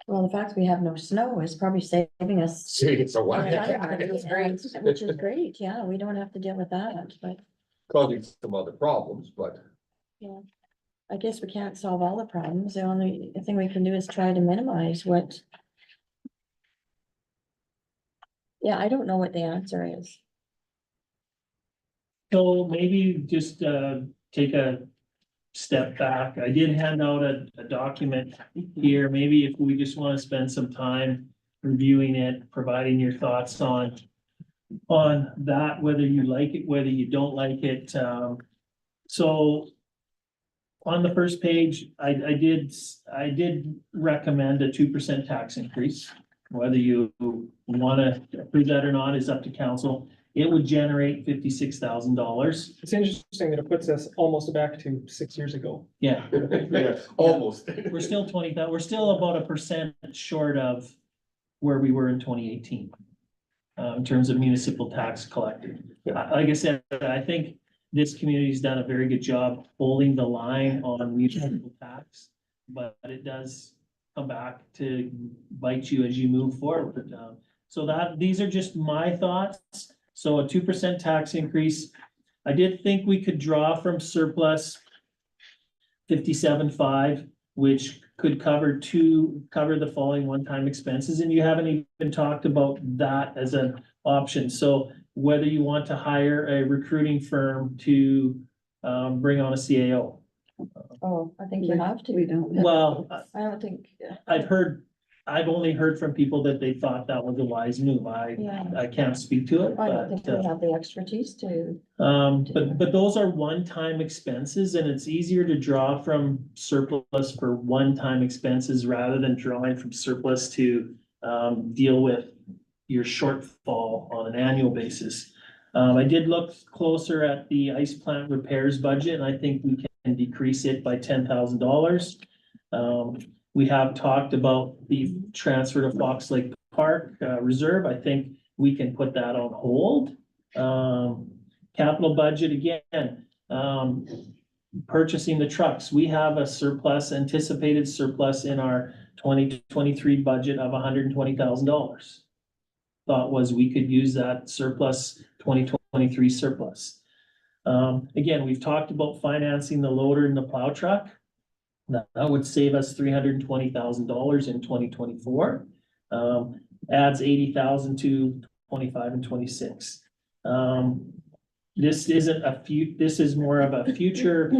Well, the fact we have no snow is probably saving us. See, it's a a lot. ton of money, Which is great, yeah, we don't have to deal with that, but Causing some other problems, but I guess we can't solve all the problems. The only thing we can do is try to minimize what. Yeah, I don't know what the answer is. So maybe just take a step back. I did hand out a document here. Maybe if we just want to spend some time reviewing it, providing your thoughts on that, whether you like it, whether you don't like it. So on the first page, I did recommend a 2% tax increase. Whether you want to approve that or not is up to council. It would generate $56,000. It's interesting that it puts us almost back to 6 years ago. Yeah, yeah, almost. we're still we're still about 1% short of where we were in 2018. In terms of municipal tax collected. Like I said, I think this community's done a very good job holding the line on municipal tax, but it does come back to bite you as you move forward. So these are just my thoughts. So a 2% tax increase. I did think we could draw from surplus 57.5, which could cover the following one-time expenses, and you haven't even talked about that as an option. So whether you want to hire a recruiting firm to bring on a CAO. Oh, I think you have to. We don't. Well, I don't think, I've only heard from people that they thought that was a wise move. yeah, I can't speak to it, I don't think but we have the expertise to. but those are one-time expenses, and it's easier to draw from surplus for one-time expenses rather than drawing from surplus to deal with your shortfall on an annual basis. I did look closer at the ice plant repairs budget, and I think we can decrease it by $10,000. We have talked about the transfer to Fox Lake Park Reserve. I think we can put that on hold. Capital budget again, purchasing the trucks. We have a surplus, anticipated surplus in our 2023 budget of $120,000. Thought was we could use that surplus, 2023 surplus. Again, we've talked about financing the loader and the plow truck. That would save us $320,000 in 2024. Adds 80,000 to 25 and 26. This is more of a future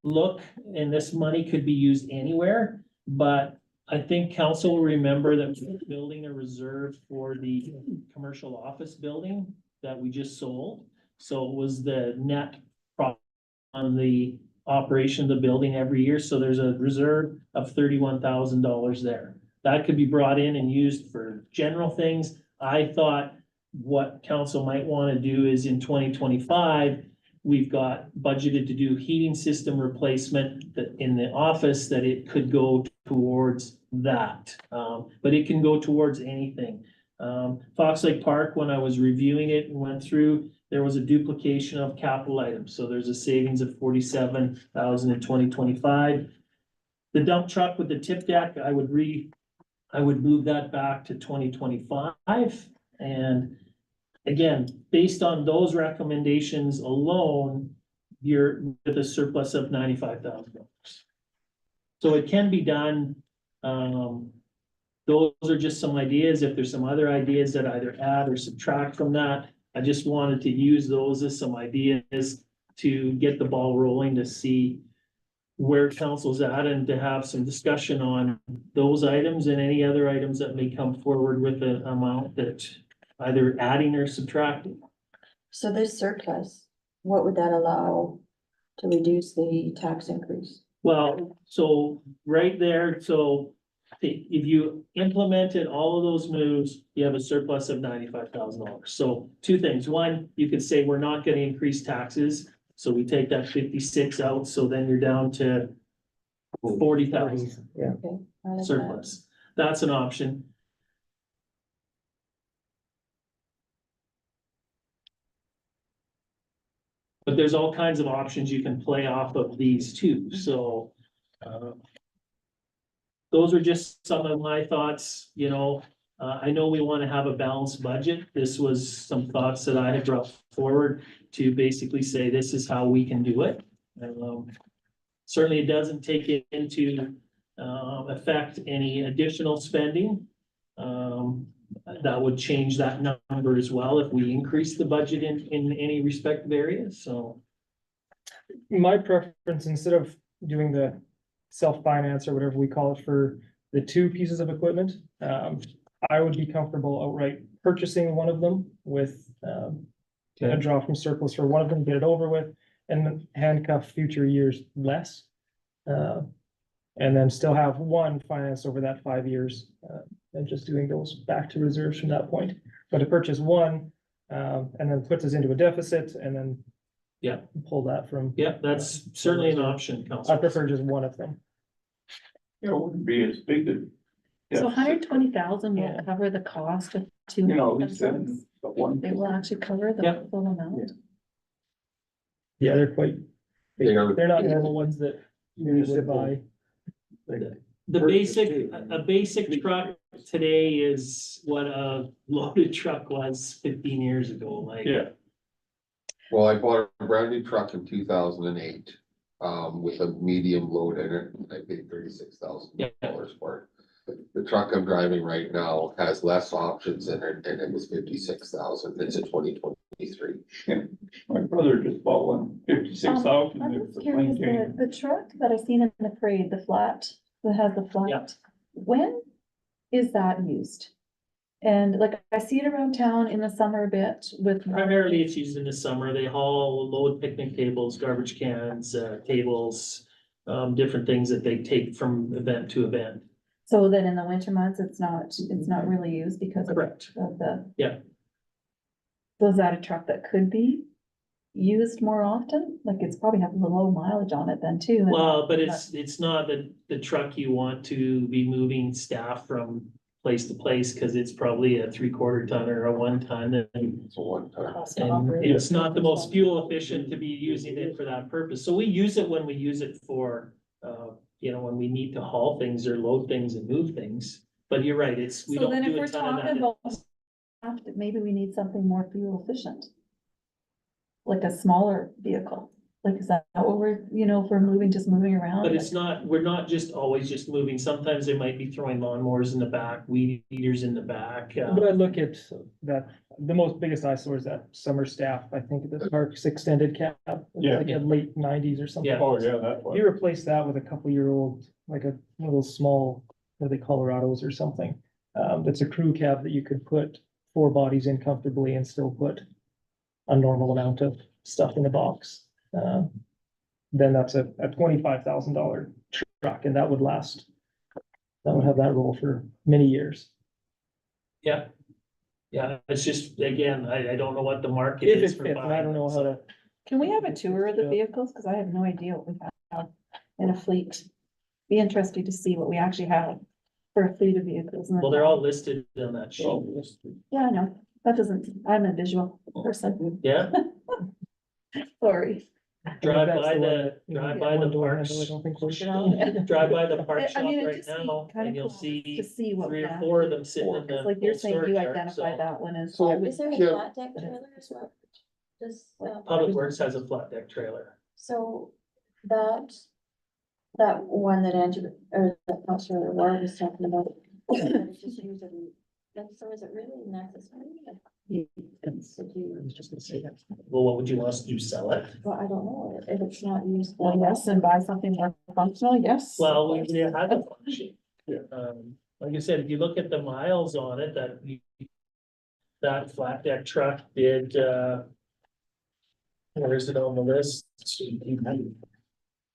look, and this money could be used anywhere, but I think council will remember that we're building a reserve for the commercial office building that we just sold. So it was the net profit on the operation of the building every year. So there's a reserve of $31,000 there. That could be brought in and used for general things. I thought what council might want to do is in 2025, we've got budgeted to do heating system replacement that in the office, that it could go towards that. But it can go towards anything. Fox Lake Park, when I was reviewing it and went through, there was a duplication of capital items. So there's a savings of 47,000 in 2025. The dump truck with the tip deck, I would move that back to 2025. And again, based on those recommendations alone, you're with a surplus of $95,000. So it can be done. Those are just some ideas. If there's some other ideas that either add or subtract from that, I just wanted to use those as some ideas to get the ball rolling, to see where council's at and to have some discussion on those items and any other items that may come forward with an amount that either adding or subtracting. So this surplus, what would that allow to reduce the tax increase? Well, so right there, so if you implemented all of those moves, you have a surplus of $95,000. So two things. One, you could say we're not going to increase taxes. So we take that 56 out. So then you're down to 40,000 Yeah. Okay. I like that. surplus. That's an option. But there's all kinds of options you can play off of these too. So those are just some of my thoughts, you know. I know we want to have a balanced budget. This was some thoughts that I had brought forward to basically say this is how we can do it. Certainly it doesn't take it into affect any additional spending. That would change that number as well if we increase the budget in any respective areas, so. My preference, instead of doing the self-finance or whatever we call it for the two pieces of equipment, I would be comfortable outright purchasing one of them with, a draw from surplus for one of them, get it over with, and then handcuff future years less. And then still have one finance over that 5 years, and just doing those back to reserves from that point. But to purchase one, and then puts us into a deficit and then. Yeah. Pull that from, Yeah, that's certainly an option, I Council. prefer just one of them. It wouldn't be as big a. So deficit, 120,000 Yeah. will cover the cost of two. You know, at least then, the one. They will actually cover the Yep. full amount. Yeah, they're quite, They are- they're not normal ones that you would buy. The basic, a basic truck today is what a loaded truck was 15 years ago, like. Yeah, Well, I bought a brand new truck in 2008, with a medium load in it, and I paid $36,000 for it. The truck I'm driving right now has less options in it, and it was 56,000, it's a 2023. my brother just bought one, 56,000. I'm just curious, the truck that I seen in the parade, the flat, that has the Yeah. flat, when is that used? And like, I see it around town in the summer a bit with. Primarily it's used in the summer. They haul load picnic tables, garbage cans, tables, different things that they take from event to event. So then in the winter months, it's not really used because of Correct. the. Yeah. Was that a truck that could be used more often? Like, it's probably have a low mileage on it then too. and Well, but not- it's not the truck you want to be moving staff from place to place, cause it's probably a 3/4 ton or a 1 ton. And It's a one time. cost to and operate. it's not the most fuel efficient to be using it for that purpose. So we use it when we use it for, you know, when we need to haul things or load things and move things. But you're right, we So don't then if do we're a ton of talking that. about, maybe we need something more fuel efficient. Like a smaller vehicle, like, is that what we're, if we're just moving around? But it's not, we're not just always just moving. Sometimes they might be throwing lawnmowers in the back, weed eaters in the back. But I look at that, the most biggest eyesore is that summer staff, I think the park's extended cab. It's Yeah. Like in late 90s or something. Yeah. Oh, yeah, that one. You replace that with a couple-year-old, like a little small, what are they, Colorados or something. That's a crew cab that you could put 4 bodies in comfortably and still put a normal amount of stuff in the box. Then that's a $25,000 truck, and that would last. That would have that roll for many years. Yeah. Yeah, it's just, again, I don't know what the market If is it for fits, and I don't know how to. Can we have a tour of the Yeah. vehicles? Cause I have no idea what we have in a fleet. Be interested to see what we actually have for a fleet of vehicles. in the Well, they're all town. listed on that sheet. Yeah, I know, that doesn't, I'm a visual person, Yeah, sorry. drive That's by one the, that, you know, drive by the one door parks. handle, I don't think works. Drive by the park I shop mean, it'd right just be now kinda and you'll cool see To see what. 3 we or have 4 of them sitting in the. Cause like you're full saying, you storage yard, identify so that one as. So- I would- Is there a Yeah. flat deck trailer as well? Just, Public Works has a flat deck trailer. so that one that Angie, or that Councilor Ward was talking about. that it's just used in- So is it really necessary? Would you- was just gonna say that. Well, what would you want us to do, sell it? Well, I don't know, if it's not used. Well, yes, and buy something more functional, yes. Well, we have a function. Yeah. Like I said, if you look at the miles on it, that flat deck truck did, where is it on the list?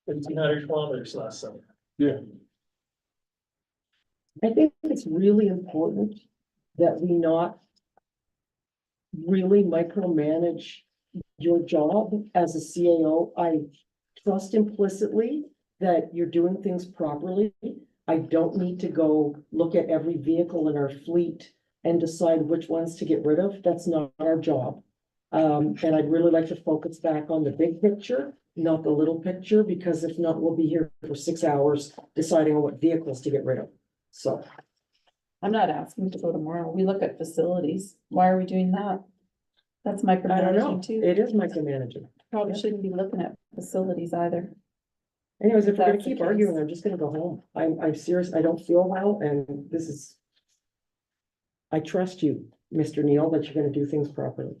1,500 kilometers last summer. I think it's really important that we not really micromanage your job as a CAO. I trust implicitly that you're doing things properly. I don't need to go look at every vehicle in our fleet and decide which ones to get rid of. That's not our job. And I'd really like to focus back on the big picture, not the little picture, because if not, we'll be here for 6 hours deciding on what vehicles to get rid of. So, I'm not asking to go tomorrow. We look at facilities. Why are we doing that? That's I don't know, micromanaging too. it is micromanaging. Probably shouldn't be looking at facilities either. Anyways, if we're gonna That's the keep arguing, case. I'm just gonna go home. I'm serious, I don't feel well, and this is. I trust you, Mr. Neal, that you're gonna do things properly.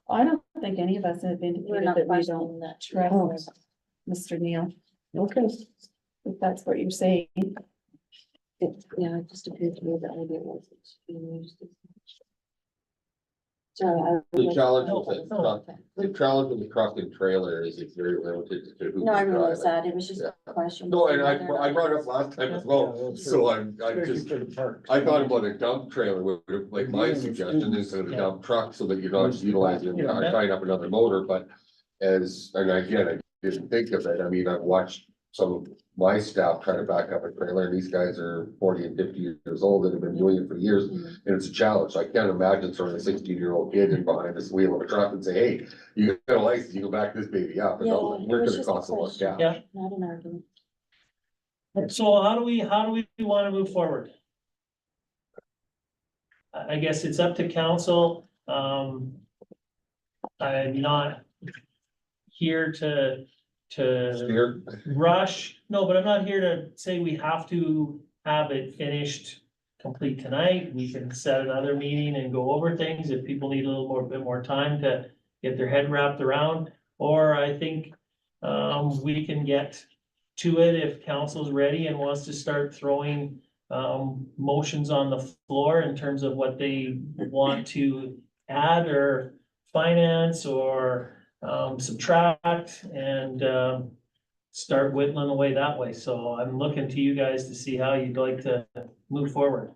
I don't think any of us have We're indicated not that we questioning don't that. trust Mr. Neal, Okay, if that's what you're saying. Yeah, it just appeared to me that maybe it wasn't being used. Sorry. The challenge with it, the challenge with the truck and trailer is it's very limited to who. No, I can drive realize it. that, it was just Yeah. a question. No, and whether or I not- brought it up last time as well, so I just, I thought about a dump trailer, like my suggestion is a dump truck, so that you're not utilizing, tying up another motor, but. And again, I didn't think of it, I mean, I've watched some of my staff try to back up a trailer, and these guys are 40 and 50 years old and have been doing it for years. Mhm. And it's a challenge, I can't imagine throwing a 16-year-old kid in behind this wheel of a truck and say, hey, you got a license, you can back this baby up, and Yeah, we're it was gonna just a cost a lot of question. cash. Yeah. Not an argument. So how do we wanna move forward? I guess it's up to council, I'm not here to Steer, rush, no, but I'm not here to say we have to have it finished complete tonight. We can set another meeting and go over things if people need a little bit more time to get their head wrapped around. Or I think, we can get to it if council's ready and wants to start throwing, motions on the floor in terms of what they want to add or finance or, subtract and, start whittling away that way. So I'm looking to you guys to see how you'd like to move forward.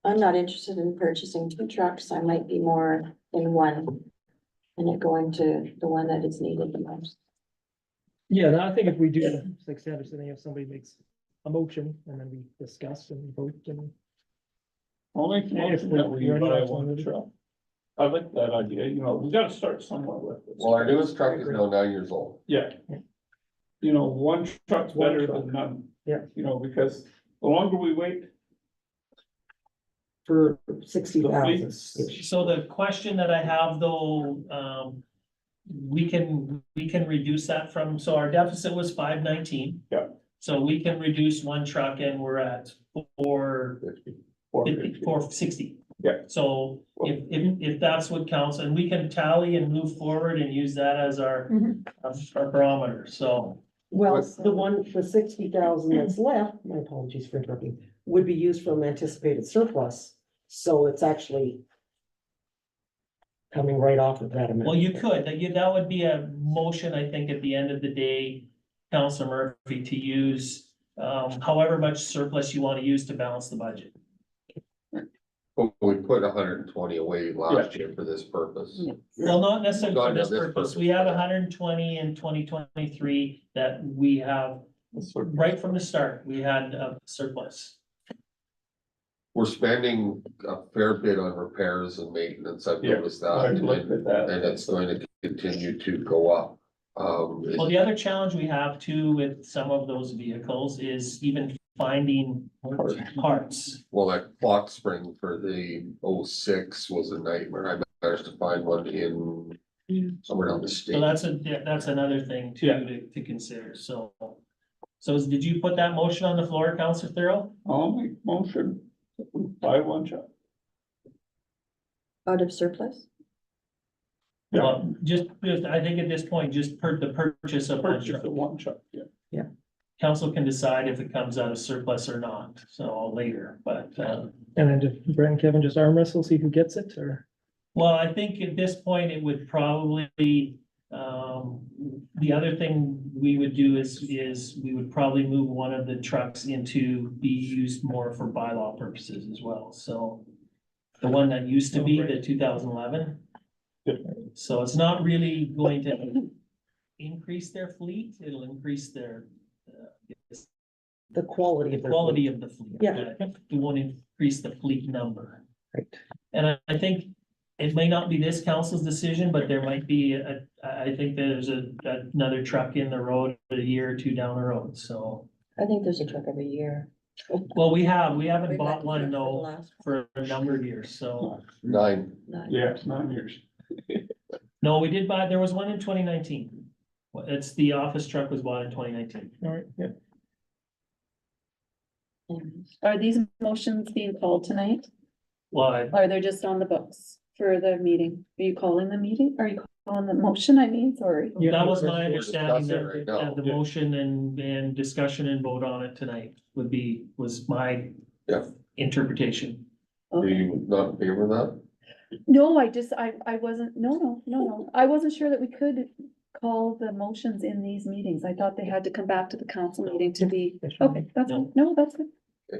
I'm not interested in purchasing 2 trucks, I might be more in one. And it going to the one that is needed the most. Yeah, and I think if we do, like Sandra said, if somebody makes a motion and then we discuss and vote and. Only motion that we buy one truck. I like that idea, you know, we gotta start somewhere with it. well, our newest truck is now 9 years old. Yeah. You know, one truck's better than none. Yeah. You know, because the longer we wait, For 60,000. So the question that I have though, we can reduce that from, so our deficit was 519. Yeah. So we can reduce one truck and we're at 460. Yeah. So if that's what counts, and we can tally and move forward and use that as our barometer, so. Well, the 60,000 that's left, my apologies for interrupting, would be used from anticipated surplus. So it's actually coming right off of that amount. Well, you could, that would be a motion, I think, at the end of the day, Councilor Murphy, to use however much surplus you want to use to balance the budget. But we put 120 away last year for this purpose. Well, not necessarily Not for this this purpose. purpose. We have 120 in 2023 that we have, right from the start, we had a surplus. We're spending a fair bit on repairs and maintenance, I've Yeah, noticed I that, looked at that. and it's going to continue to go up. Well, the other challenge we have too with some of those vehicles is even finding parts. Well, that clock spring for the 06 was a nightmare. I managed to find one in somewhere down the state. So that's another thing too, Yeah. to consider, so. So did you put that motion on the floor, Councilor Thurl? I'll make motion, buy one truck. Out of surplus? Yeah. Well, just, I think at this point, just the purchase of one Purchase truck. the one truck, yeah. Council can decide if it comes out of surplus or not, so later, but, And then just Brent and Kevin just arm wrestle, see who gets it, or? well, I think at this point, it would probably be, the other thing we would do is we would probably move one of the trucks into be used more for bylaw purposes as well, so. The one that used to be the 2011. Yep. So it's not really going to increase their fleet, it'll increase their, The quality the of their. quality of the fleet. Yeah. but It won't increase the fleet number. Right. And I think it may not be this council's decision, but there might be I think there's another truck in the road a year or two down the road, so. I think there's a truck every year. Well, we haven't We've bought had one truck for the though last- for a number of years, so. 9. Yeah, it's 9 years. No, we did buy, there was one in 2019. It's the office truck was bought in 2019. All right, yeah. Are these motions being called tonight? Well, Or they're just on the books for the meeting? Are you calling the meeting? Are you calling the motion, I mean, sorry? that was my We're understanding discussing right that now. the motion and discussion and vote on it tonight was my Yeah. interpretation. Are Okay. you not in favor of that? No, I wasn't, no. I wasn't sure that we could call the motions in these meetings. I thought they had to come back to the council meeting to be, okay, that's, No. fine. No, that's good.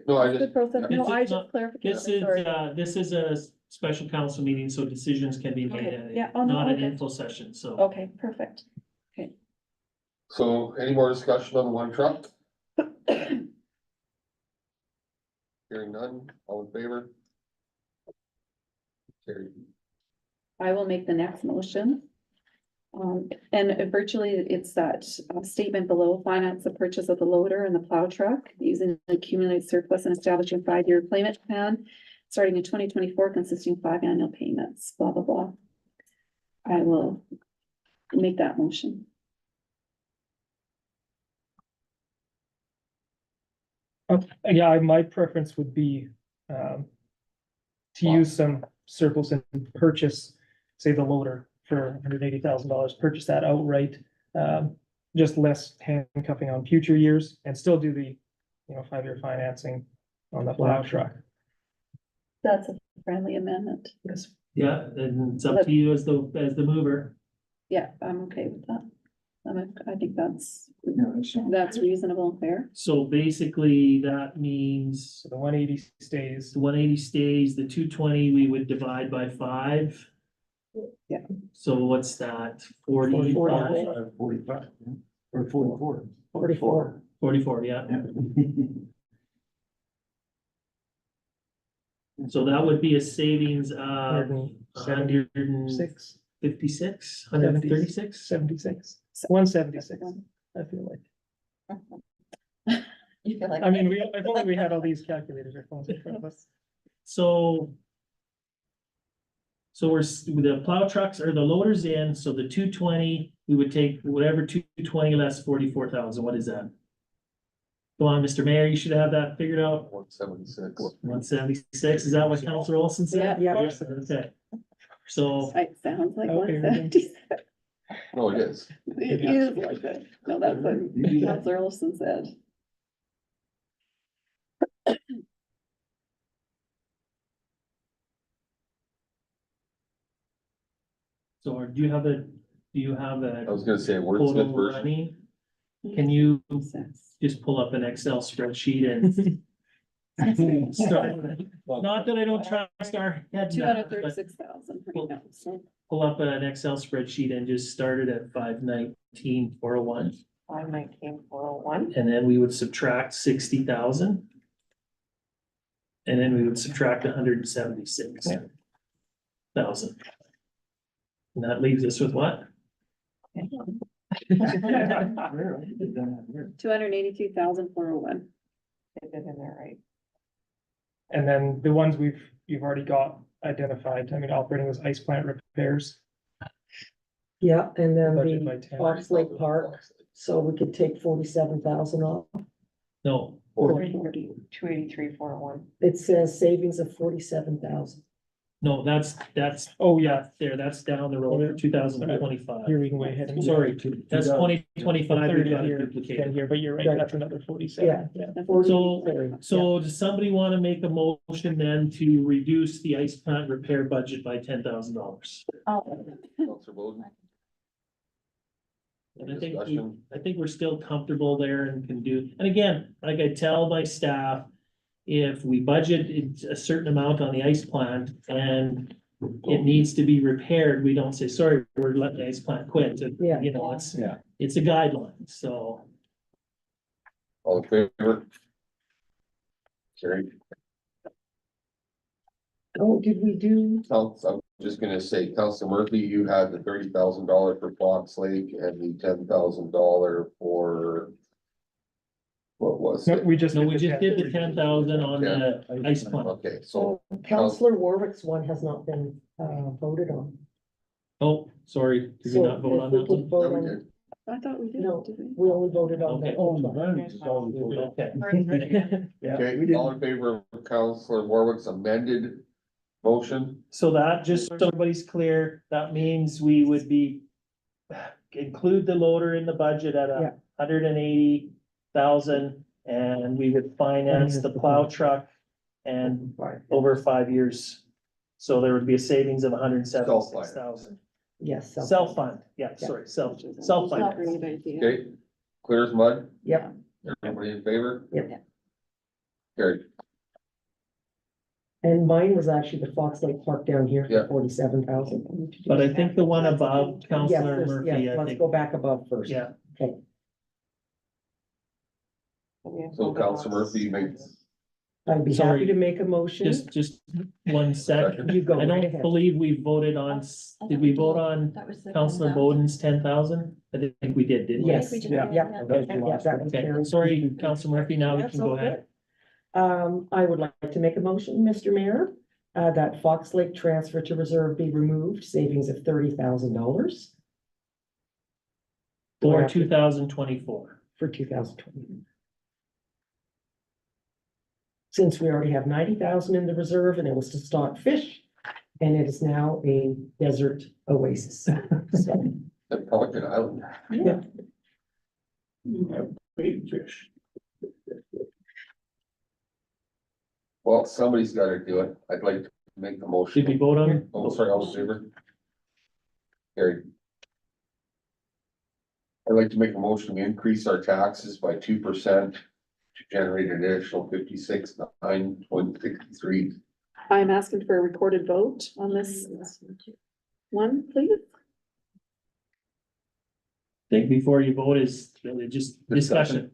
No, I That's just, good process. yeah. No, This I is not- just clarification, This is sorry. a special council meeting, so decisions can be made Okay, at yeah, it, oh, no, not an okay. info session, so. Okay, perfect. so any more discussion on the one truck? Hearing none, all in favor? Carried. I will make the next motion. And virtually it's that statement below, finance the purchase of the loader and the plow truck using the accumulated surplus and establishing a 5-year payment plan. Starting in 2024, consisting of 5 annual payments, blah, blah, blah. I will make that motion. Yeah, my preference would be, to use some surplus and purchase, say, the loader for $180,000, purchase that outright. Just less handcuffing on future years and still do the, 5-year financing on the plow truck. That's a friendly amendment. Yes. Yeah, and it's up to you as the mover. Yeah, I'm okay with that. I think that's reasonable and fair. So basically, that means So the 180 stays. the 180 stays, the 220 we would divide by 5. Yeah. So what's that? 45? 45, yeah. Or 44. 44. 44, yeah. So that would be a savings of 176, 156, 136? 76, 176, I feel like. You feel like. I mean, if only we had all these calculators or phones in front of us. So the plow trucks or the loaders in, so the 220, we would take whatever 220 less 44,000, what is that? Go on, Mr. Mayor, you should have that figured out. 176. 176, is that what Councilor Olson said? Yeah. Okay. So, It sounds like Okay, 176. No, it is. It is like that. No, that's what Councilor Olson said. so do you have a I was gonna say, total wordsmith version. running? Can you Sense. just pull up an Excel spreadsheet and start? Not that I don't trust our head. math, but 236,000 right now, so pull up an Excel spreadsheet and just start it at 519, 401. 519,401. And then we would subtract 60,000. And then we would subtract 176,000. And that leaves us with what? 282,401. Get it in there, right? And then the ones you've already got identified, I mean, operating as ice plant repairs. Yeah, and then Budget by the 10. Fox Lake Park, so we could take 47,000 off. No, 283,401. It says savings of 47,000. no, that's, Oh, yeah, that's down the road for 2025. here we can way ahead. and- Sorry, that's 2025, we 30 got it here, 10 duplicated. here, but you're right, Right. that's another 47. Yeah. So does somebody want to make a motion then to reduce the ice plant repair budget by $10,000? Counselor Bowden? And I Discussion. think we're still comfortable there and can do, and again, like I tell my staff, if we budget a certain amount on the ice plant and it needs to be repaired, we don't say, sorry, we're letting the ice plant quit. Yeah. You know, it's Yeah. a guideline, so. All in favor? Carried. Oh, did we do, I'm just gonna say, Councilor Murphy, you had the $30,000 for Fox Lake and the $10,000 for What was No, it? we just. No, we just did the 10,000 on the ice plant. Okay, so, Counselor Warwick's one has not been, voted on. Oh, sorry, did we So not vote on if we that could one? vote yeah, we on- did. I thought we did. No, did we? we only voted on Okay. the. Oh, the variance is always voted on. Okay. Yeah, Okay, we did. all in favor of Counselor Warwick's amended motion? So that, just so everybody's clear, that means we would be, include the loader in the budget at Yeah. 180,000, and we would finance the plow truck and over 5 years. So there would be a savings of 176,000. Yes. Self-fund, yeah, sorry, self-finance. Great idea. Okay, clear as mud? Yep. Everybody in favor? Yep. Carried. And mine was actually the Fox Lake Park down here Yeah. for 47,000. But I think the one above Yes, Counselor Murphy, I let's think, go back above first. yeah, Okay, So Counselor Murphy makes, I'd be happy Sorry. to make a motion. just 1 sec. You go I right don't ahead. believe we voted on, did we vote on That was the Counselor 10,000. Bowden's 10,000? I think we did, didn't we? Yes, We just yeah, did, yeah, yeah. okay, yeah, that was Okay, carried. sorry, Counselor Murphy, now we That's can go all ahead. good. I would like to make a motion, Mr. Mayor, that Fox Lake transfer to reserve be removed, savings of $30,000 For 2024. for 2020. Since we already have 90,000 in the reserve and it was to stock fish, and it is now a desert oasis. So, the Pelican Island. yeah. Big fish. Well, somebody's gotta do it. I'd like to make the motion. Did we vote on it? Oh, sorry, all in favor? Carried. I'd like to make a motion to increase our taxes by 2% to generate an additional 56,963. I'm asking for a recorded vote on this one, please. Think before you vote is really just discussion.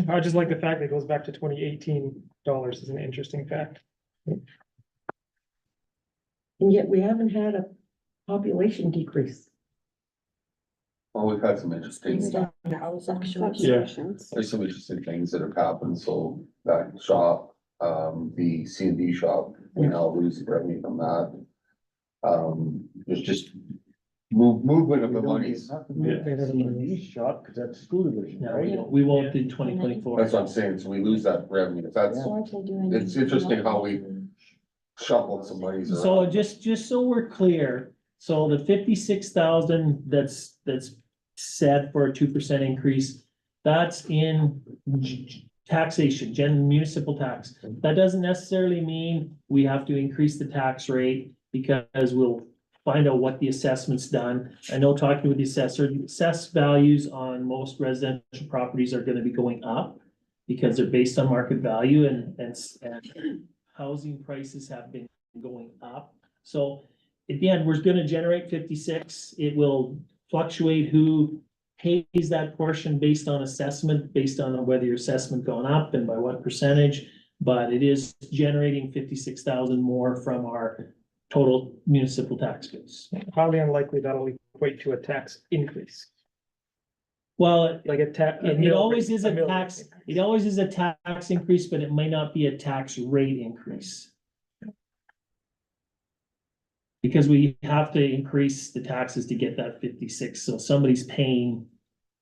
I just like the fact that it goes back to 2018 dollars is an interesting fact. And yet we haven't had a population decrease. Well, we've had some interesting, Fluctuations. there's some interesting things that have happened, so that shop, the C&D shop, we now lose the revenue from that. There's just movement of the monies. Shot, cause that's school division, No, right? we won't do 2024. That's what I'm saying, so we lose that revenue, that's It's interesting how we shuffled some monies around. So just so we're clear, so the 56,000 that's set for a 2% increase, that's in taxation, municipal tax. That doesn't necessarily mean we have to increase the tax rate because we'll find out what the assessment's done. I know talking with the assessor, assessed values on most residential properties are gonna be going up because they're based on market value and housing prices have been going up. So again, we're gonna generate 56. It will fluctuate who pays that portion based on assessment, based on whether your assessment gone up and by what percentage. But it is generating 56,000 more from our total municipal tax base. Highly unlikely that'll equate to a tax increase, Well, like a tax. it always is a tax, it always is a tax increase, but it may not be a tax rate increase. Because we have to increase the taxes to get that 56, so somebody's paying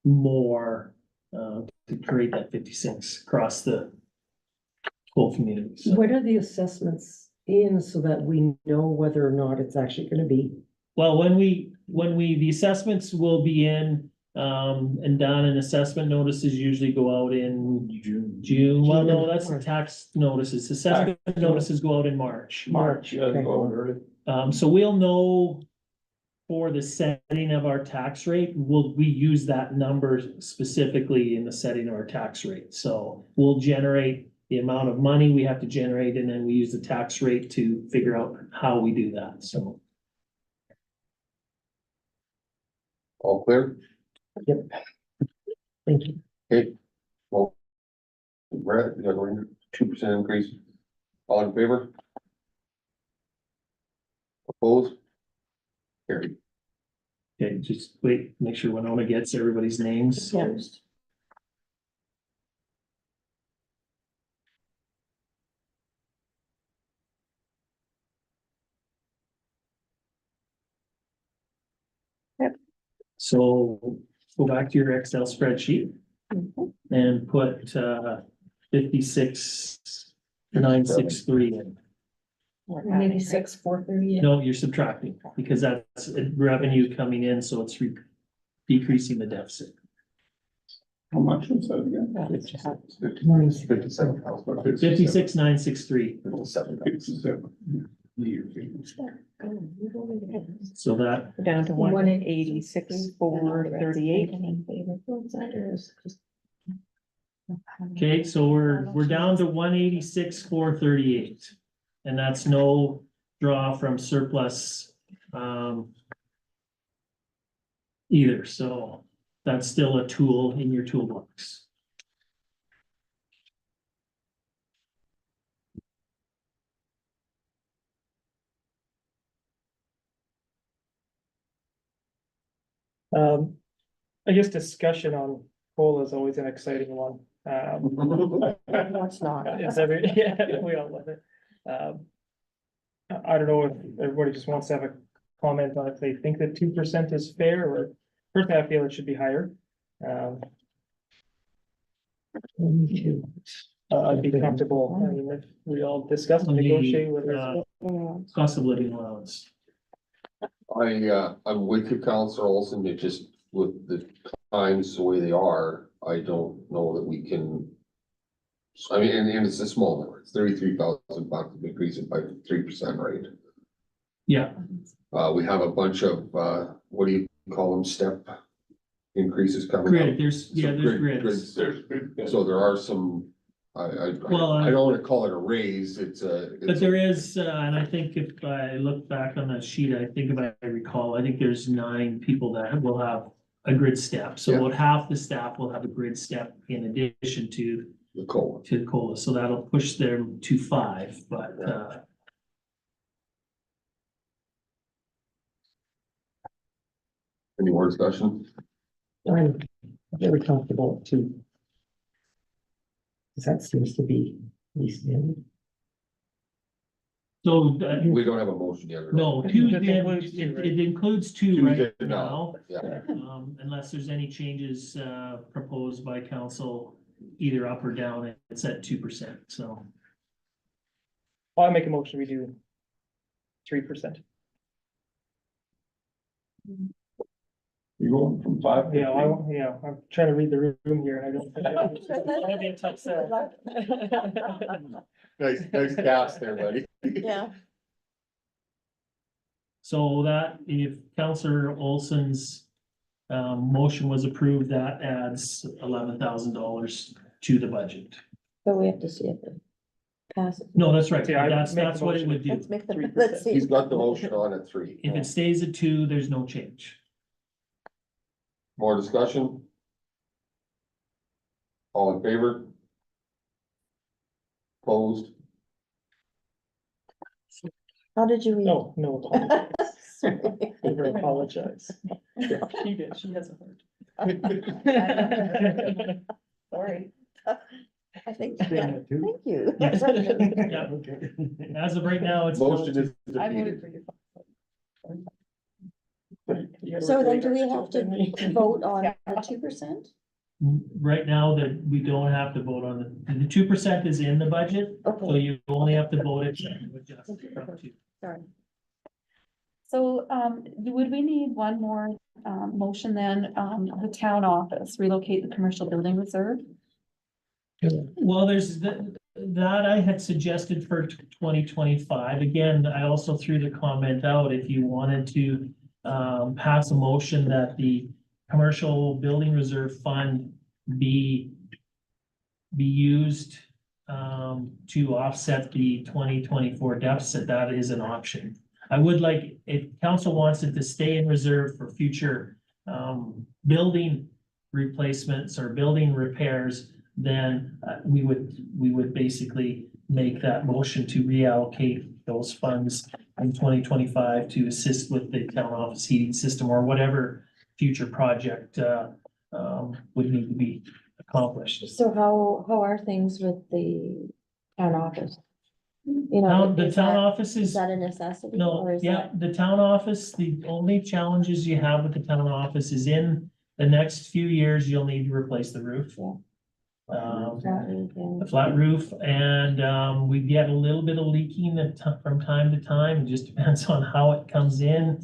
more to create that 56 across the whole community. So, What are the assessments in so that we know whether or not it's actually gonna be? well, the assessments will be in and done, and assessment notices usually go out in June. Well, no, that's the tax notices. Assessment notices go out in March. March, yeah, Okay. go early. So we'll know for the setting of our tax rate, we use that number specifically in the setting of our tax rate. So we'll generate the amount of money we have to generate, and then we use the tax rate to figure out how we do that, so. All clear? Yep. Thank you. Okay. Well, Brett, you got a 2% increase. All in favor? Opposed? Carried. Okay, just wait, make sure Winona gets everybody's names. Yeah. So go back to your Excel spreadsheet and put 56,963 in. Maybe 6,438. No, you're subtracting because that's revenue coming in, so it's decreasing the deficit. How much was that again? 57,000. 56,963. 57. So that, Down to 186,438. okay, so we're down to 186,438. And that's no draw from surplus either, so that's still a tool in your toolbox. I guess discussion on coal is always an exciting one. No, it's not. It's every, yeah, we all love it. I don't know if everybody just wants to have a comment on if they think that 2% is fair, or personally, I feel it should be higher. I'd be comfortable, I mean, if we all discuss and negotiate whether it's. Cost of living allowance. I'm with you, Counselor Olson, it just, with the times the way they are, I don't know that we can. I mean, and it's a small number, it's $33,000, increase it by 3%, right? Yeah, We have a bunch of, what do you call them, step increases coming grid, up. there's grids. So there are some, Well, I don't wanna call it a raise, it's a. But there is, and I think if I look back on that sheet, I think if I recall, I think there's 9 people that will have a grid step. So Yeah. about half the staff will have a grid step in addition to The COLA. the COLA, so that'll push them to 5, but Any more discussion? I'm very comfortable too. Cause that seems to be at least in. so We don't have a motion yet. or no, It 2 includes two, right? it includes 2 Two right did now. Yeah, Unless there's any changes proposed by council, either up or down, it's at 2%, so. I'll make a motion, we do 3%. You going from 5? Yeah, I'm trying to read the room here and I don't. I'll be in touch, so. nice cast there, buddy. Yeah. So that, if Counselor Olson's motion was approved, that adds $11,000 to the budget. But we have to see if it passes. No, that's right, Yeah, I that's make the what it motion. would do. Let's make the, 3%. let's see. He's got the motion on at 3. If it stays at 2, there's no change. More discussion? All in favor? Opposed? How did you read? No, never apologize. She did, she has a heart. Sorry. I think, yeah, thank you. Yes. Yeah. As of right now, it's. Motion is I voted defeated. for you. So then do we have to vote on the 2%? Right now, that we don't have to vote on the 2% is in the budget, so Okay, you only have to vote it to adjust it from 2. sorry. So, would we need one more, motion then, the town office, relocate the commercial building reserve? Well, there's that I had suggested for 2025. Again, I also threw the comment out if you wanted to pass a motion that the commercial building reserve fund be used to offset the 2024 deficit. That is an option. I would like, if council wants it to stay in reserve for future building replacements or building repairs, then we would basically make that motion to reallocate those funds in 2025 to assist with the town office heating system or whatever future project would need to be accomplished. So how are things with the town office? You know, Now, the is town that, office is is, that a necessity? no, or is yeah, that- the town office, the only challenges you have with the town office is in the next few years, you'll need to replace the roof. Yeah. Um, that we can- the flat roof, and we get a little bit of leaking from time to time, it just depends on how it comes in.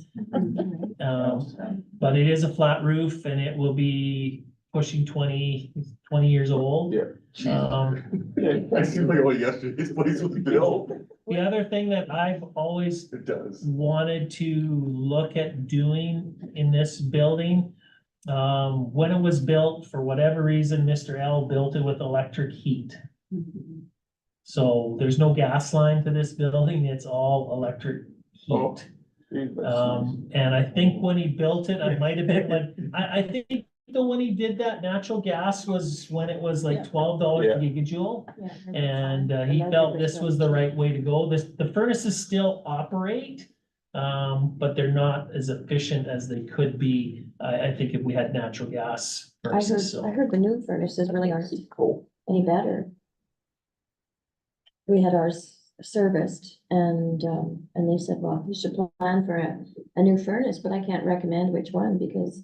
But it is a flat roof and it will be pushing 20 years old. Yeah. I seem like only yesterday's place was built. The other thing that I've always It does. wanted to look at doing in this building. When it was built, for whatever reason, Mr. L built it with electric heat. So there's no gas line to this building, it's all electric Oh. heat. And I think when he built it, I might have been like, I think though when he did that, natural gas was when it was like $12 Yeah. a gigajoule. Yeah, And that's he fine. felt this was the right way to go. The furnaces still operate. But they're not as efficient as they could be, I think if we had natural gas furnaces, I so. heard the new furnaces really aren't Cool. any better. We had ours serviced and they said, well, you should plan for a new furnace, but I can't recommend which one because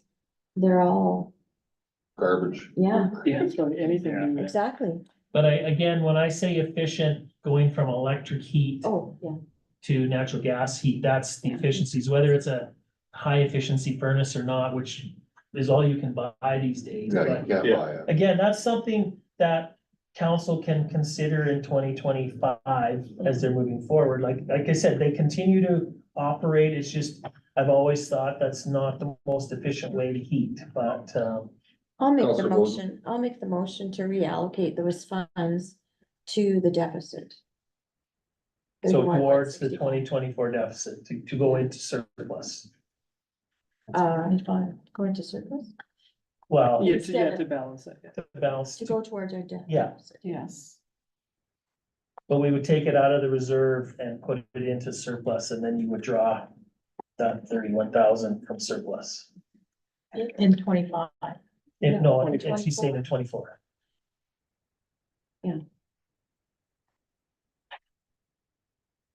they're all, Garbage. yeah, Yeah, it's probably anything. new. exactly. But again, when I say efficient, going from electric heat Oh, yeah. to natural gas heat, that's the efficiencies, whether it's a high efficiency furnace or not, which is all you can buy these days. Yeah, you But can't buy it. again, that's something that council can consider in 2025 as they're moving forward. Like I said, they continue to operate. It's just, I've always thought that's not the most efficient way to heat, but, I'll make the Counselor Bolden? motion, I'll make the motion to reallocate those funds to the deficit. so 31, towards the 165. 2024 deficit to go into surplus. Going to surplus, Well, You Instead have to balance it. to balance, to go towards our Yeah. deficit. Yes. but we would take it out of the reserve and put it into surplus, and then you would draw that 31,000 from surplus. In 25. If no, Yeah, it's he's saying in 24.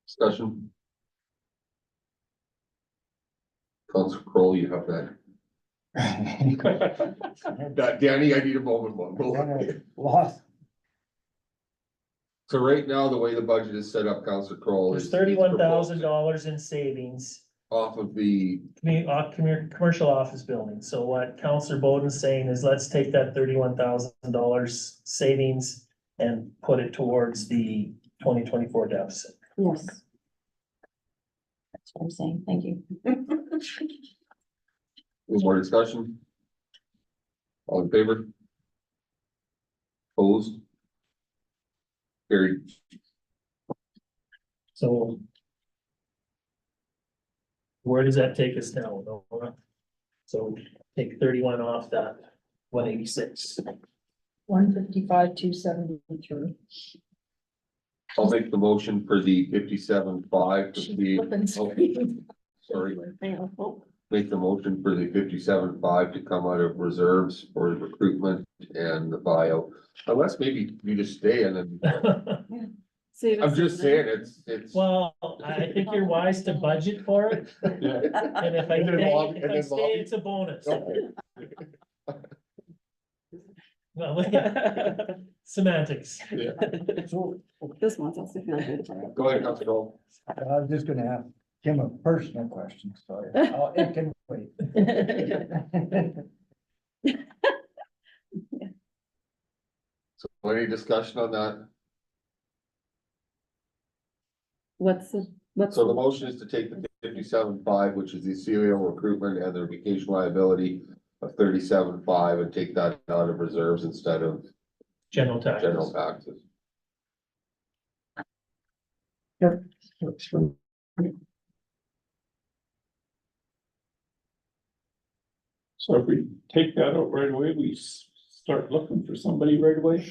Discussion. Council Crowell, you have that. Danny, I need a moment, one. Lost. So right now, the way the budget is set up, Council Crowell There's is. $31,000 in savings, Off of the, commercial office building. So what Counselor Bowden's saying is let's take that $31,000 savings and put it towards the 2024 deficit. Yes. That's what I'm saying, thank you. any more discussion? All in favor? Opposed? Carried. So where does that take us now? Nora? So take 31 off that 186. 155, 273. I'll make the motion for the 57.5 to be, sorry, make the motion for the 57.5 to come out of reserves for recruitment and the bio. Unless maybe you just stay and then, Save us I'm just some saying, money. it's. Well, I think you're wise to budget for it, Yeah. and if I And then stay, lobby- if and I then stay, lobby. it's a bonus. Okay. Well, semantics. This wants us to feel good. Go ahead, Councilor Cole. I was just gonna ask Kim a personal question, so it can wait. So any discussion on that? What's So the motion is to take the 57.5, which is the serial recruitment and the vacation liability of 37.5 and take that out of reserves instead of General taxes. general taxes. So if we take that out right away, we start looking for somebody right away,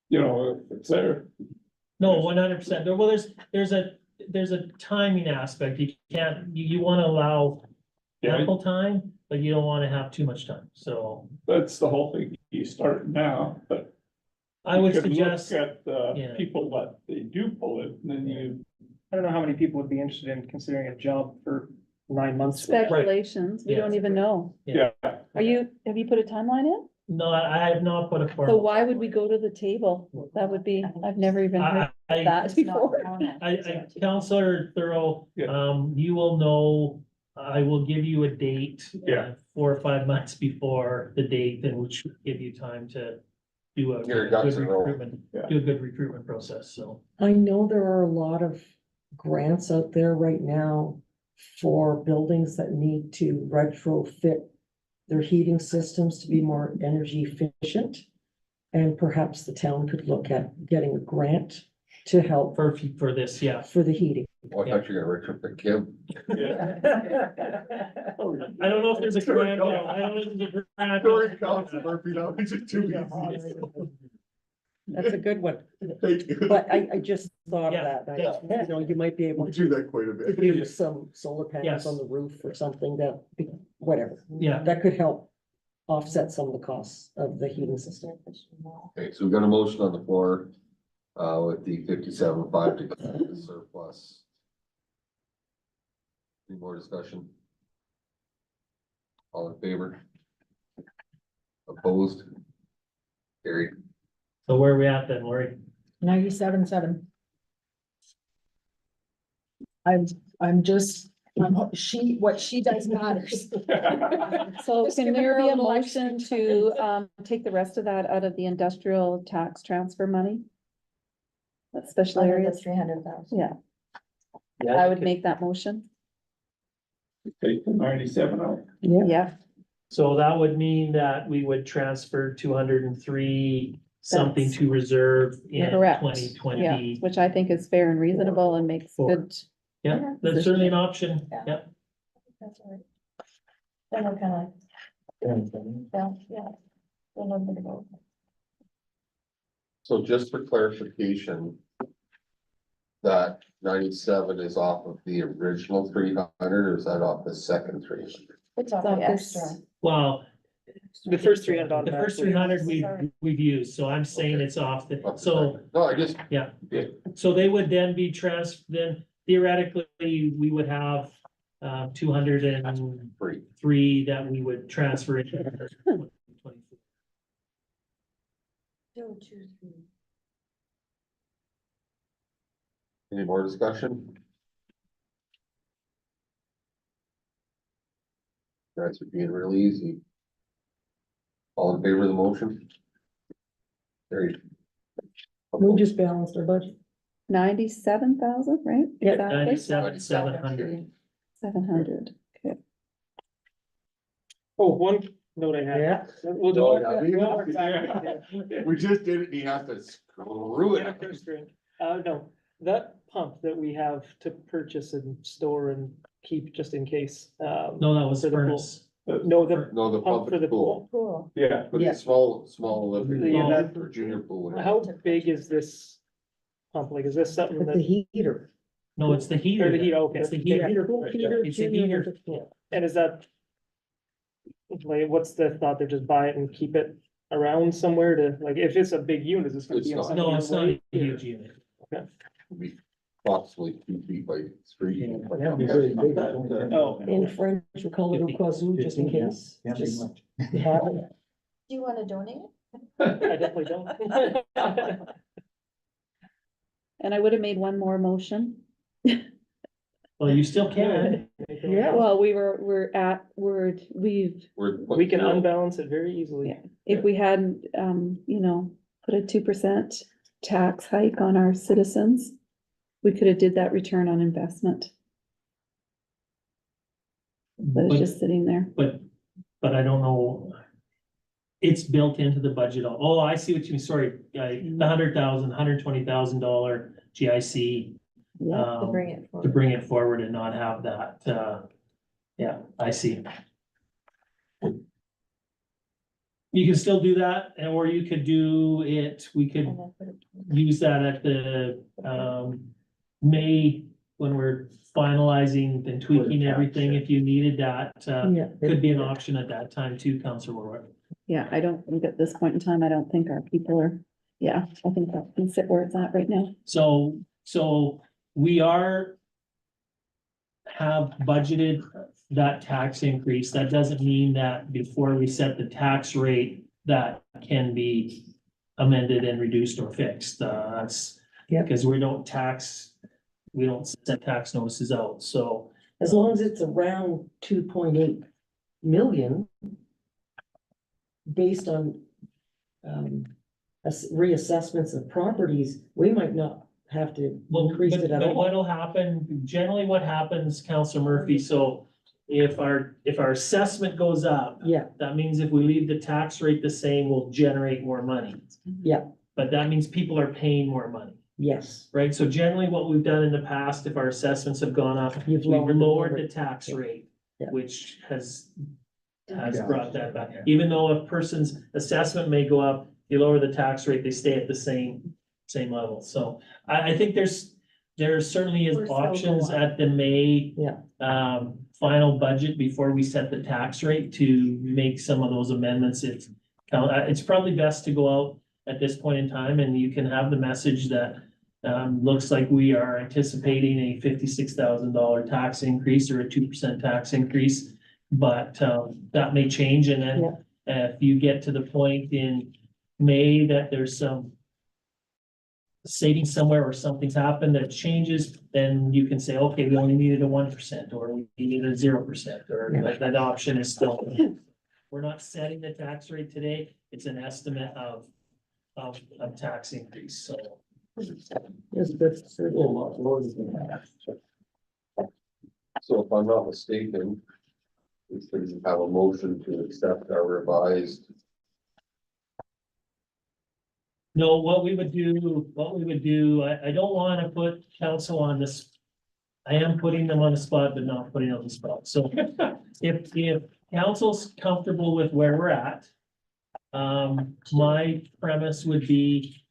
you know, if it's there. No, 100%. Well, there's a timing aspect. You can't, you wanna allow Yeah, ample time, but you don't wanna have too much time, so. that's the whole thing, you start now, but I would You could look suggest, At yeah. people that they do pull it, and then you, I don't know how many people would be interested in considering a job for 9 months. Speculations, we don't even know. yeah. Have you put a timeline in? no, I have not put a So formal. why would we go to the table? That would be, I've never even heard I, that before. Counselor Thorough, Yeah. you will know, I will give you a date. Yeah. 4 or 5 months before the date, and which would give you time to do a Your good ducks in a row. recruitment, Yeah. do a good recruitment process, so. I know there are a lot of grants out there right now for buildings that need to retrofit their heating systems to be more energy efficient. And perhaps the town could look at getting a grant to help For this, yeah. for the heating. Oh, I thought you were gonna retrofit Kim. Yeah. I don't know if there's a grant, I don't know if there's a grant. That's a good one, Thank you. but I just thought Yeah, of that. yeah. You know, you might be able We do to that quite a bit. do some solar panels Yes. on the roof or something that, whatever. Yeah, That could help offset some of the costs of the heating system. Okay, so we've got a motion on the floor, with the 57.5 to the surplus. Any more discussion? All in favor? Opposed? Carried. so where are we at then, Lori? 97.7. I'm just, what she does matters. So Just can giving there her a be a little motion extra to take the rest of that out of the industrial tax transfer money? That special Under the areas, 300,000. yeah, I would make that motion, Take the 97 out. yeah, So that would mean that we would transfer 203 something That's to reserve in correct. twenty yeah, twenty. which I think is fair and reasonable and makes good. Yeah, that's certainly an option, Yeah. yeah. That's right. Then we're kind of, yeah. A little bit about. So just for clarification, that 97 is off of the original 300, or is that off the second 300? It's off It's off the this- extra. Well, The first 300 the first automatically. 300 we've used, so I'm saying Okay. it's off the, Off the so, second. No, I just, so they would then be then theoretically, we would have 203 free. that we would transfer into 2024. 2, 2, 3. Any more discussion? Guys are being really easy. All in favor of the motion? Carried. We just balanced our budget. 97,000, right? Yeah, Exactly. 97,700. 700, okay. Oh, one note I had. Yeah. We'll do Oh, it. yeah, we- One more time. We just did it, and he has to screw it up. No, that pump that we have to purchase and store and keep just in case. No, that was For the pool. furnace. No, the No, the pump pump for is the cool, pool. Yeah. but Yeah. it's small Olympic Yeah, pool that- or junior pool. whatever. How big is this pump? Like, is this something But the that, heater. No, it's the heater. or the heat, okay. It's the Yeah. heater. Heater, It's the junior heater. Olympic pool. And is that? Like, what's the thought? They just buy it and keep it around somewhere to, like, if it's a big unit, is this gonna be? It's on not. No, somebody's it's not a roof? huge unit. Be approximately 2 feet by 3. Oh. In French, we call it a quazu, just in case. Can't be Just much. have it. Do you want to donate it? I definitely don't. And I would have made one more motion. Well, you still can. Yeah. Well, we've, We can unbalance it very easily. Yeah. if we hadn't, put a 2% tax hike on our citizens, we could have did that return on investment. But it's But- just sitting there. But I don't know. It's built into the budget. Oh, I see what you mean. Sorry, the $120,000 GIC. Yeah. To bring it To forward. bring it forward and not have that, yeah, I see. You can still do that, or you could do it, we could And then put it- use that at the, May, when we're finalizing and tweaking everything, if you needed that, Yeah. could be an option at that time too, Councilor Warwick. Yeah, I don't think at this point in time, I don't think our people are yeah, I think that can sit where it's at right now. So we have budgeted that tax increase. That doesn't mean that before we set the tax rate, that can be amended and reduced or fixed. That's Yep. because we don't send tax notices out, so. As long as it's around 2.8 million. Based on. Reassessments of properties, we might not have to Well, increase it at but all. what'll happen, generally what happens, Counselor Murphy, so if our assessment goes up, Yeah, that means if we leave the tax rate the same, we'll generate more money. yeah, But that means people are paying more money, yes, right? So generally what we've done in the past, if our assessments have gone up, You've we've lowered the lowered number. the tax rate, Yeah. which has Yeah. brought that back. Even though a person's assessment may go up, you lower the tax rate, they stay at the same level. So I think there certainly is We're still options going. at the May Yeah. final budget before we set the tax rate to make some of those amendments. It's probably best to go out at this point in time and you can have the message that looks like we are anticipating a $56,000 tax increase or a 2% tax increase. But that may change, and then if you get to the point in May that there's some savings somewhere or something's happened that changes, then you can say, okay, we only needed a 1% or we needed a 0%, or that option is still. We're not setting the tax rate today, it's an estimate of tax increase, so. yes, that's. So if I'm not mistaken, we should have a motion to accept our revised. No, what we would do, I don't wanna put council on this. I am putting them on the spot, but not putting on the spot, so if council's comfortable with where we're at. My premise would be.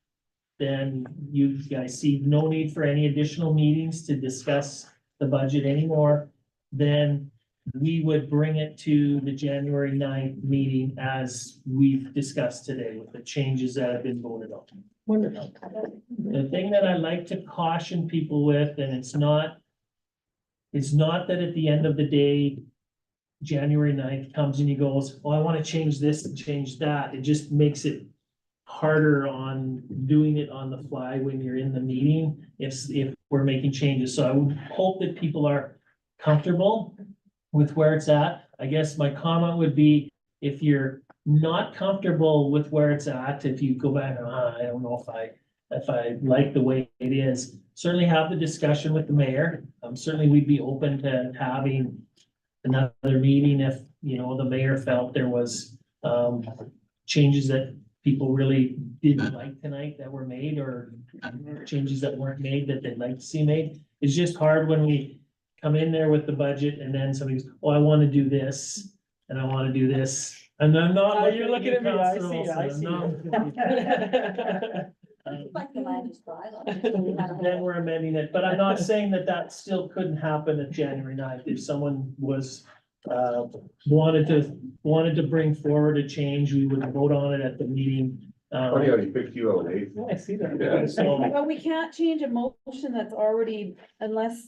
Then you guys see no need for any additional meetings to discuss the budget anymore. Then we would bring it to the January 9th meeting as we've discussed today with the changes that have been voted on. Wonderful. The thing that I like to caution people with, and it's not that at the end of the day, January 9th comes and he goes, oh, I want to change this and change that. It just makes it harder on doing it on the fly when you're in the meeting, if we're making changes. So I would hope that people are comfortable with where it's at. I guess my comment would be, if you're not comfortable with where it's at, if you go back, I don't know if I like the way it is, certainly have the discussion with the mayor. Certainly we'd be open to having another meeting if, the mayor felt there was changes that people really didn't like tonight that were made, or changes that weren't made that they'd like to see made. It's just hard when we come in there with the budget and then somebody goes, oh, I want to do this and I want to do this. And I'm not. Oh, you're looking at me, I Councilor see it, I Olsen, see I'm not it. looking at you. Like the land use bylaw. Then we're amending it, but I'm not saying that still couldn't happen at January 9th. If someone was wanted to bring forward a change, we would vote on it at the meeting. Funny how he picked you out, eh? I see that. Yeah. So, But we can't change a motion that's already, unless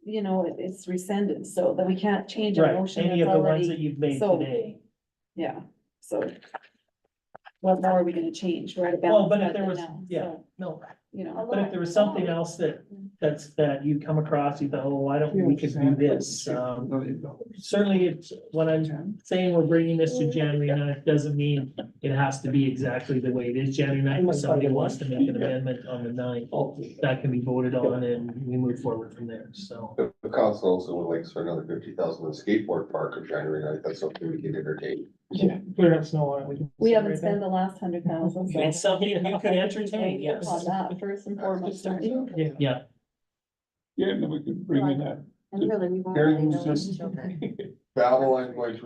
it's rescinded, so that we can't change a right, motion any that's of the ones that already, you've made so- today. yeah, so. What more are we gonna change? We're at a Well, balance but if budget there was, now, yeah, so, no, you but if there was something else that you come across, you thought, oh, why don't we could do this? Certainly, it's, when I'm saying we're bringing this to January 9th, doesn't mean it has to be exactly the way it is January 9th. If somebody wants to make an amendment on the 9th, that can be voted on and we move forward from there, so. The council also would like for another 50,000 in the skateboard park on January 9th. That's something we can entertain. Yeah, clear up snow on it. We haven't spent the last 100,000, so. It's something you could entertain, yes. On that first and foremost, aren't you? Yeah, Yeah, and then we could bring in that. And really, we want. Hearing to know just- children. Babel, I'm going to